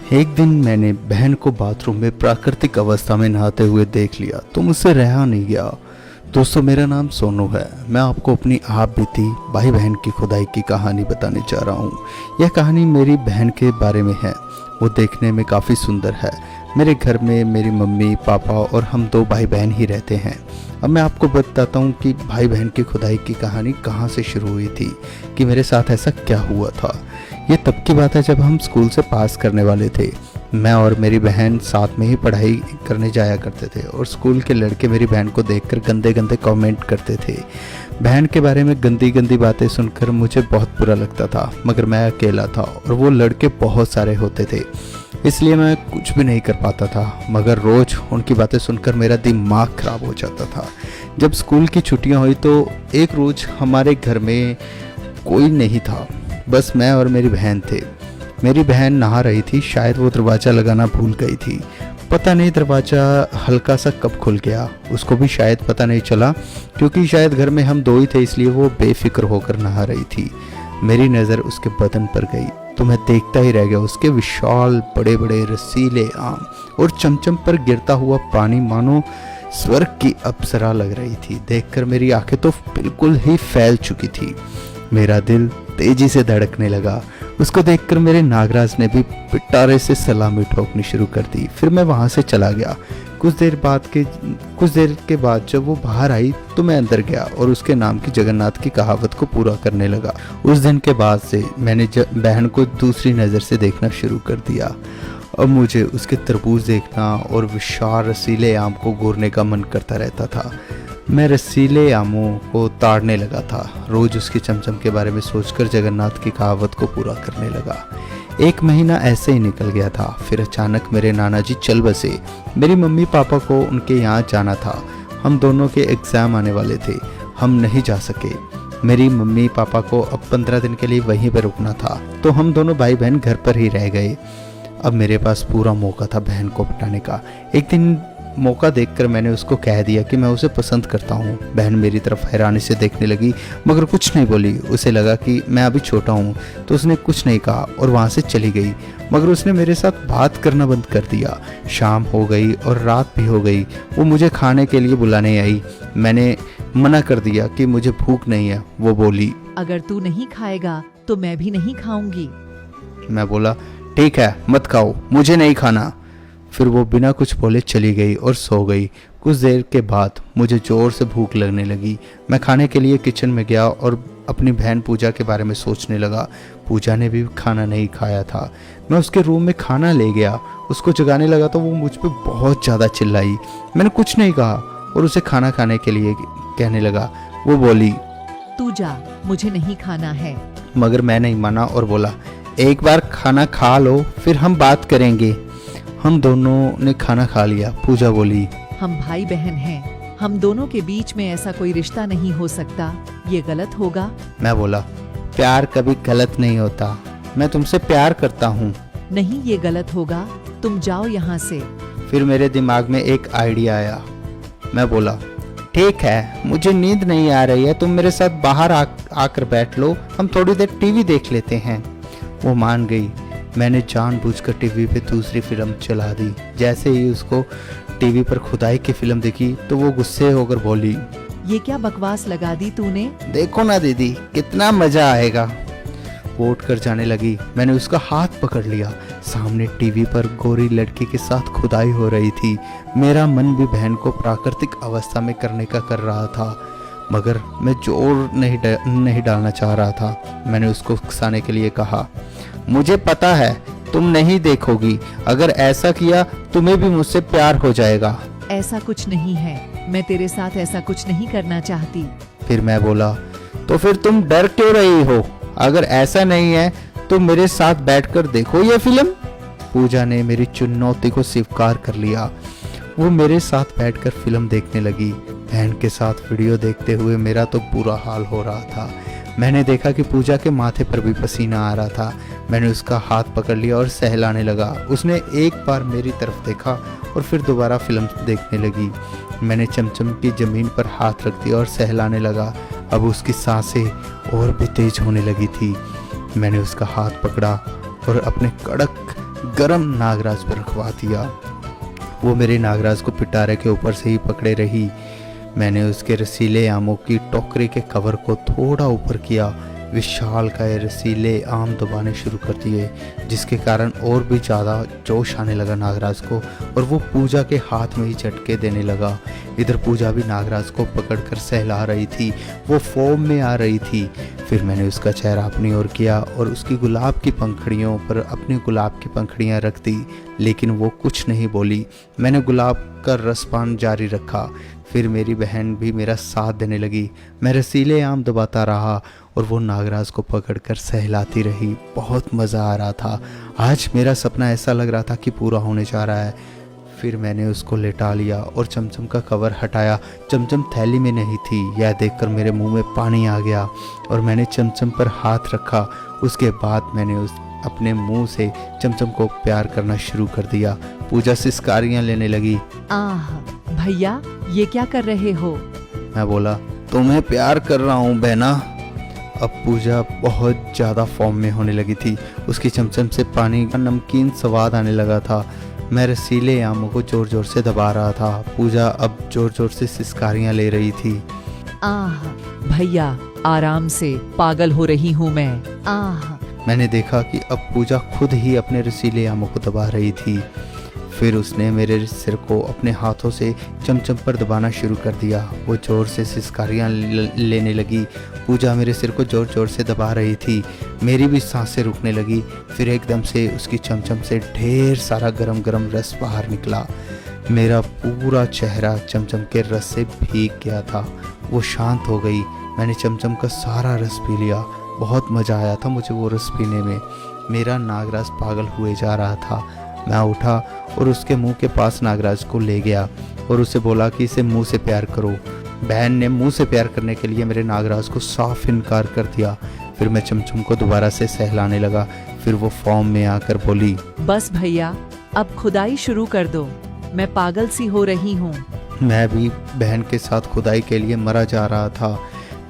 एक दिन मैंने बहन को बाथरूम में प्राकृतिक अवस्था में नहाते हुए देख लिया तो मुझसे रहा नहीं गया। दोस्तों, मेरा नाम सोनू है। मैं आपको अपनी आप बीती भाई बहन की खुदाई की कहानी बताने जा रहा हूँ। यह कहानी मेरी बहन के बारे में है। वो देखने में काफ़ी सुंदर है। मेरे घर में मेरी मम्मी पापा और हम 2 भाई बहन ही रहते हैं। अब मैं आपको बताता हूँ कि भाई बहन की खुदाई की कहानी कहाँ से शुरू हुई थी, कि मेरे साथ ऐसा क्या हुआ था। ये तब की बात है जब हम स्कूल से पास करने वाले थे। मैं और मेरी बहन साथ में ही पढ़ाई करने जाया करते थे और स्कूल के लड़के मेरी बहन को देखकर गंदे गंदे कमेंट करते थे। बहन के बारे में गंदी गंदी बातें सुनकर मुझे बहुत बुरा लगता था, मगर मैं अकेला था और वो लड़के बहुत सारे होते थे, इसलिए मैं कुछ भी नहीं कर पाता था। मगर रोज़ उनकी बातें सुनकर मेरा दिमाग खराब हो जाता था। जब स्कूल की छुट्टियां हुई तो एक रोज़ हमारे घर में कोई नहीं था, बस मैं और मेरी बहन थे। मेरी बहन नहा रही थी, शायद वो दरवाज़ा लगाना भूल गई थी। पता नहीं दरवाज़ा हल्का सा कब खुल गया, उसको भी शायद पता नहीं चला, क्योंकि शायद घर में हम 2 ही थे, इसलिए वो बेफिक्र होकर नहा रही थी। मेरी नज़र उसके बदन पर गई तो मैं देखता ही रह गया। उसके विशाल बड़े बड़े रसीले आम और चमचम पर गिरता हुआ पानी मानो स्वर्ग की अप्सरा लग रही थी। देखकर मेरी आंखें तो बिल्कुल ही फैल चुकी थी। मेरा दिल तेजी से धड़कने लगा। उसको देखकर मेरे नागराज ने भी पिटारे से सलामी ठोकनी शुरू कर दी। फिर मैं वहाँ से चला गया। कुछ देर के बाद जब वो बाहर आई तो मैं अंदर गया और उसके नाम की जगन्नाथ की कहावत को पूरा करने लगा। उस दिन के बाद से मैंने बहन को दूसरी नज़र से देखना शुरू कर दिया। अब मुझे उसके तरबूज देखना और विशाल रसीले आम को घूरने का मन करता रहता था। मैं रसीले आमों को ताड़ने लगा था। रोज़ उसके चमचम के बारे में सोचकर जगन्नाथ की कहावत को पूरा करने लगा। 1 महीना ऐसे ही निकल गया था। फिर अचानक मेरे नाना जी चल बसे। मेरी मम्मी पापा को उनके यहाँ जाना था। हम दोनों के एग्ज़ाम आने वाले थे, हम नहीं जा सके। मेरी मम्मी पापा को अब 15 दिन के लिए वहीं पर रुकना था, तो हम दोनों भाई बहन घर पर ही रह गए। अब मेरे पास पूरा मौका था बहन को पटाने का। एक दिन मौका देखकर मैंने उसको कह दिया कि मैं उसे पसंद करता हूँ। बहन मेरी तरफ हैरानी से देखने लगी, मगर कुछ नहीं बोली। उसे लगा कि मैं अभी छोटा हूँ, तो उसने कुछ नहीं कहा और वहाँ से चली गई। मगर उसने मेरे साथ बात करना बंद कर दिया। शाम हो गई और रात भी हो गई। वो मुझे खाने के लिए बुलाने आई। मैंने मना कर दिया कि मुझे भूख नहीं है। वो बोली, अगर तू नहीं खाएगा तो मैं भी नहीं खाऊंगी। मैं बोला, ठीक है मत खाओ, मुझे नहीं खाना। फिर वो बिना कुछ बोले चली गई और सो गई। कुछ देर के बाद मुझे ज़ोर से भूख लगने लगी। मैं खाने के लिए किचन में गया और अपनी बहन पूजा के बारे में सोचने लगा। पूजा ने भी खाना नहीं खाया था। मैं उसके रूम में खाना ले गया, उसको जगाने लगा तो वो मुझ पर बहुत ज़्यादा चिल्लाई। मैंने कुछ नहीं कहा और उसे खाना खाने के लिए कहने लगा। वो बोली, तू जा, मुझे नहीं खाना है। मगर मैं नहीं माना और बोला, एक बार खाना खा लो फिर हम बात करेंगे। हम दोनों ने खाना खा लिया। पूजा बोली, हम भाई बहन हैं, हम दोनों के बीच में ऐसा कोई रिश्ता नहीं हो सकता, ये गलत होगा। मैं बोला, प्यार कभी गलत नहीं होता, मैं तुमसे प्यार करता हूँ। नहीं, ये गलत होगा, तुम जाओ यहाँ से। फिर मेरे दिमाग में एक आइडिया आया। मैं बोला, ठीक है, मुझे नींद नहीं आ रही है, तुम मेरे साथ बाहर आकर बैठ लो, हम थोड़ी देर टीवी देख लेते हैं। वो मान गई। मैंने जानबूझकर टीवी पे दूसरी फिल्म चला दी। जैसे ही उसको टीवी पर खुदाई की फिल्म दिखी तो वो गुस्से होकर बोली, ये क्या बकवास लगा दी तूने? देखो ना दीदी, कितना मजा आएगा। वो उठकर जाने लगी। मैंने उसका हाथ पकड़ लिया। सामने टीवी पर गोरी लड़की के साथ खुदाई हो रही थी। मेरा मन भी बहन को प्राकृतिक अवस्था में करने का कर रहा था, मगर मैं जोर नहीं डालना चाह रहा था। मैंने उसको उकसाने के लिए कहा, मुझे पता है तुम नहीं देखोगी, अगर ऐसा किया तुम्हें भी मुझसे प्यार हो जाएगा। ऐसा कुछ नहीं है, मैं तेरे साथ ऐसा कुछ नहीं करना चाहती। फिर मैं बोला, तो फिर तुम डर क्यों रही हो? अगर ऐसा नहीं है तो मेरे साथ बैठकर देखो ये फिल्म। पूजा ने मेरी चुनौती को स्वीकार कर लिया। वो मेरे साथ बैठकर फिल्म देखने लगी। बहन के साथ वीडियो देखते हुए मेरा तो बुरा हाल हो रहा था। मैंने देखा कि पूजा के माथे पर भी पसीना आ रहा था। मैंने उसका हाथ पकड़ लिया और सहलाने लगा। उसने एक बार मेरी तरफ देखा और फिर दोबारा फिल्म देखने लगी। मैंने चमचम की ज़मीन पर हाथ रख दिया और सहलाने लगा। अब उसकी सांसें और भी तेज होने लगी थी। मैंने उसका हाथ पकड़ा और अपने कड़क गरम नागराज पर रखवा दिया। वो मेरे नागराज को पिटारे के ऊपर से ही पकड़े रही। मैंने उसके रसीले आमों की टोकरी के कवर को थोड़ा ऊपर किया। विशाल का रसीले आम दबाने शुरू कर दिए, जिसके कारण और भी ज़्यादा जोश आने लगा नागराज को, और वो पूजा के हाथ में ही झटके देने लगा। इधर पूजा भी नागराज को पकड़कर सहला रही थी, वो फोम में आ रही थी। फिर मैंने उसका चेहरा अपनी ओर किया और उसकी गुलाब की पंखड़ियों पर अपनी गुलाब की पंखड़ियाँ रख दी, लेकिन वो कुछ नहीं बोली। मैंने गुलाब का रसपान जारी रखा। फिर मेरी बहन भी मेरा साथ देने लगी। मैं रसीले आम दबाता रहा और वो नागराज को पकड़कर सहलाती रही। बहुत मज़ा आ रहा था। आज मेरा सपना ऐसा लग रहा था कि पूरा होने जा रहा है। फिर मैंने उसको लेटा लिया और चमचम का कवर हटाया। चमचम थैली में नहीं थी। यह देखकर मेरे मुंह में पानी आ गया और मैंने चमचम पर हाथ रखा। उसके बाद मैंने अपने मुंह से चमचम को प्यार करना शुरू कर दिया। पूजा सिसकारियाँ लेने लगी। आह भैया, ये क्या कर रहे हो? मैं बोला, तुम्हें प्यार कर रहा हूँ बहना। अब पूजा बहुत ज़्यादा फॉर्म में होने लगी थी। उसकी चमचम से पानी का नमकीन स्वाद आने लगा था। मैं रसीले आमों को ज़ोर ज़ोर से दबा रहा था। पूजा अब ज़ोर ज़ोर से सिसकारियाँ ले रही थी। आह भैया, आराम से, पागल हो रही हूँ मैं। आह। मैंने देखा कि अब पूजा खुद ही अपने रसीले आमों को दबा रही थी। फिर उसने मेरे सिर को अपने हाथों से चमचम पर दबाना शुरू कर दिया। वो ज़ोर से सिसकारियाँ लेने लगी। पूजा मेरे सिर को ज़ोर ज़ोर से दबा रही थी। मेरी भी सांसें रुकने लगी। फिर एकदम से उसकी चमचम से ढेर सारा गरम गरम रस बाहर निकला। मेरा पूरा चेहरा चमचम के रस से भीग गया था। वो शांत हो गई। मैंने चमचम का सारा रस पी लिया। बहुत मज़ा आया था मुझे वो रस पीने में। मेरा नागराज पागल हुए जा रहा था। मैं उठा और उसके मुंह के पास नागराज को ले गया और उसे बोला कि इसे मुंह से प्यार करो। बहन ने मुंह से प्यार करने के लिए मेरे नागराज को साफ इनकार कर दिया। फिर मैं चमचम को दोबारा से सहलाने लगा। फिर वो फॉर्म में आकर बोली, बस भैया, अब खुदाई शुरू कर दो। मैं पागल सी हो रही हूँ। मैं भी बहन के साथ खुदाई के लिए मरा जा रहा था।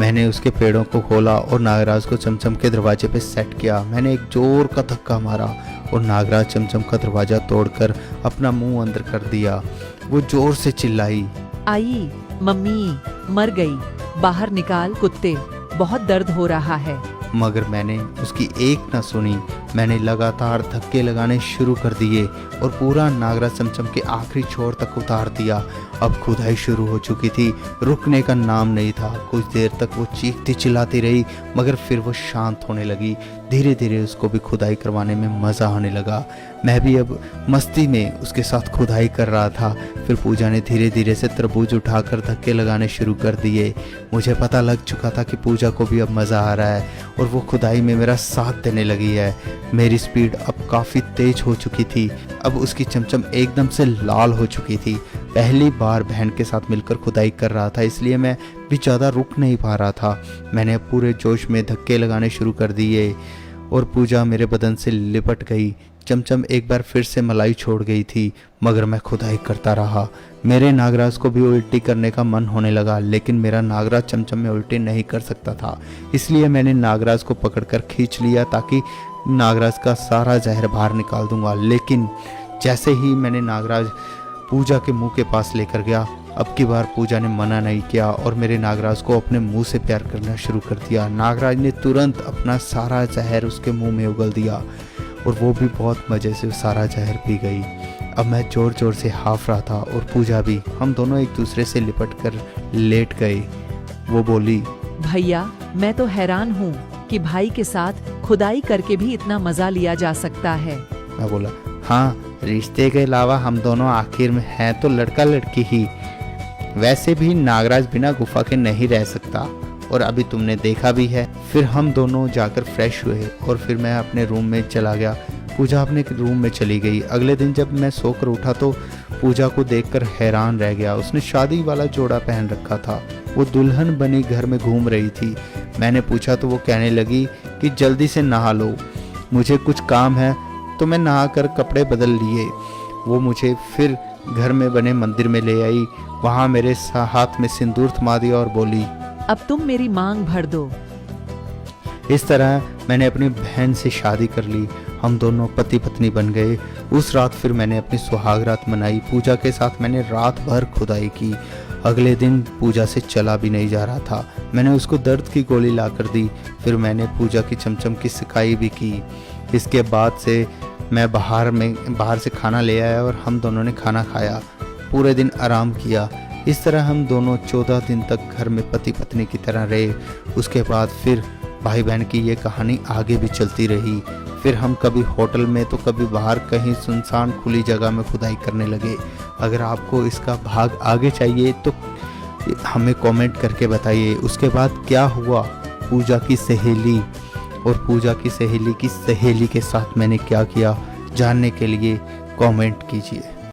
मैंने उसके पेड़ों को खोला और नागराज को चमचम के दरवाजे पे सेट किया। मैंने एक जोर का धक्का मारा और नागराज चमचम का दरवाज़ा तोड़कर अपना मुंह अंदर कर दिया। वो जोर से चिल्लाई, आई मम्मी, मर गई, बाहर निकाल कुत्ते, बहुत दर्द हो रहा है। मगर मैंने उसकी एक न सुनी। मैंने लगातार धक्के लगाने शुरू कर दिए और पूरा नागराज चमचम के आखिरी छोर तक उतार दिया। अब खुदाई शुरू हो चुकी थी। रुकने का नाम नहीं था। कुछ देर तक वो चीखती चिल्लाती रही, मगर फिर वो शांत होने लगी। धीरे धीरे उसको भी खुदाई करवाने में मज़ा आने लगा। मैं भी अब मस्ती में उसके साथ खुदाई कर रहा था। फिर पूजा ने धीरे धीरे से तरबूज उठाकर धक्के लगाने शुरू कर दिए। मुझे पता लग चुका था कि पूजा को भी अब मज़ा आ रहा है और वो खुदाई में मेरा साथ देने लगी है। मेरी स्पीड अब काफ़ी तेज हो चुकी थी। अब उसकी चमचम एकदम से लाल हो चुकी थी। पहली बार बहन के साथ मिलकर खुदाई कर रहा था, इसलिए मैं भी ज़्यादा रुक नहीं पा रहा था। मैंने पूरे जोश में धक्के लगाने शुरू कर दिए और पूजा मेरे बदन से लिपट गई। चमचम एक बार फिर से मलाई छोड़ गई थी, मगर मैं खुदाई करता रहा। मेरे नागराज को भी उल्टी करने का मन होने लगा, लेकिन मेरा नागराज चमचम में उल्टी नहीं कर सकता था। इसलिए मैंने नागराज को पकड़कर खींच लिया ताकि नागराज का सारा जहर बाहर निकाल दूंगा। लेकिन जैसे ही मैंने नागराज पूजा के मुंह के पास लेकर गया, अब की बार पूजा ने मना नहीं किया और मेरे नागराज को अपने मुंह से प्यार करना शुरू कर दिया। नागराज ने तुरंत अपना सारा जहर उसके मुंह में उगल दिया और वो भी बहुत मज़े से सारा जहर पी गई। अब मैं ज़ोर ज़ोर से हाफ रहा था और पूजा भी। हम दोनों एक दूसरे से लिपट कर लेट गए। वो बोली, भैया, मैं तो हैरान हूँ कि भाई के साथ खुदाई करके भी इतना मज़ा लिया जा सकता है। मैं बोला, हाँ, रिश्ते के अलावा हम दोनों आखिर में हैं तो लड़का लड़की ही। वैसे भी नागराज बिना गुफा के नहीं रह सकता और अभी तुमने देखा भी है। फिर हम दोनों जाकर फ्रेश हुए और फिर मैं अपने रूम में चला गया। पूजा अपने रूम में चली गई। अगले दिन जब मैं सोकर उठा तो पूजा को देखकर हैरान रह गया। उसने शादी वाला जोड़ा पहन रखा था। वो दुल्हन बनी घर में घूम रही थी। मैंने पूछा तो वो कहने लगी कि जल्दी से नहा लो, मुझे कुछ काम है। तो मैं नहाकर कपड़े बदल लिए। वो मुझे फिर घर में बने मंदिर में ले आई। वहाँ मेरे हाथ में सिंदूर थमा दिया और बोली, अब तुम मेरी मांग भर दो। इस तरह मैंने अपनी बहन से शादी कर ली। हम दोनों पति पत्नी बन गए। उस रात फिर मैंने अपनी सुहाग रात मनाई। पूजा के साथ मैंने रात भर खुदाई की। अगले दिन पूजा से चला भी नहीं जा रहा था। मैंने उसको दर्द की गोली ला कर दी। फिर मैंने पूजा की चमचम की सिकाई भी की। इसके बाद से मैं बाहर से खाना ले आया और हम दोनों ने खाना खाया, पूरे दिन आराम किया। इस तरह हम दोनों 14 दिन तक घर में पति पत्नी की तरह रहे। उसके बाद फिर भाई बहन की ये कहानी आगे भी चलती रही। फिर हम कभी होटल में तो कभी बाहर कहीं सुनसान खुली जगह में खुदाई करने लगे। अगर आपको इसका भाग आगे चाहिए तो हमें कमेंट करके बताइए। उसके बाद क्या हुआ, पूजा की सहेली और पूजा की सहेली के साथ मैंने क्या किया, जानने के लिए कमेंट कीजिए।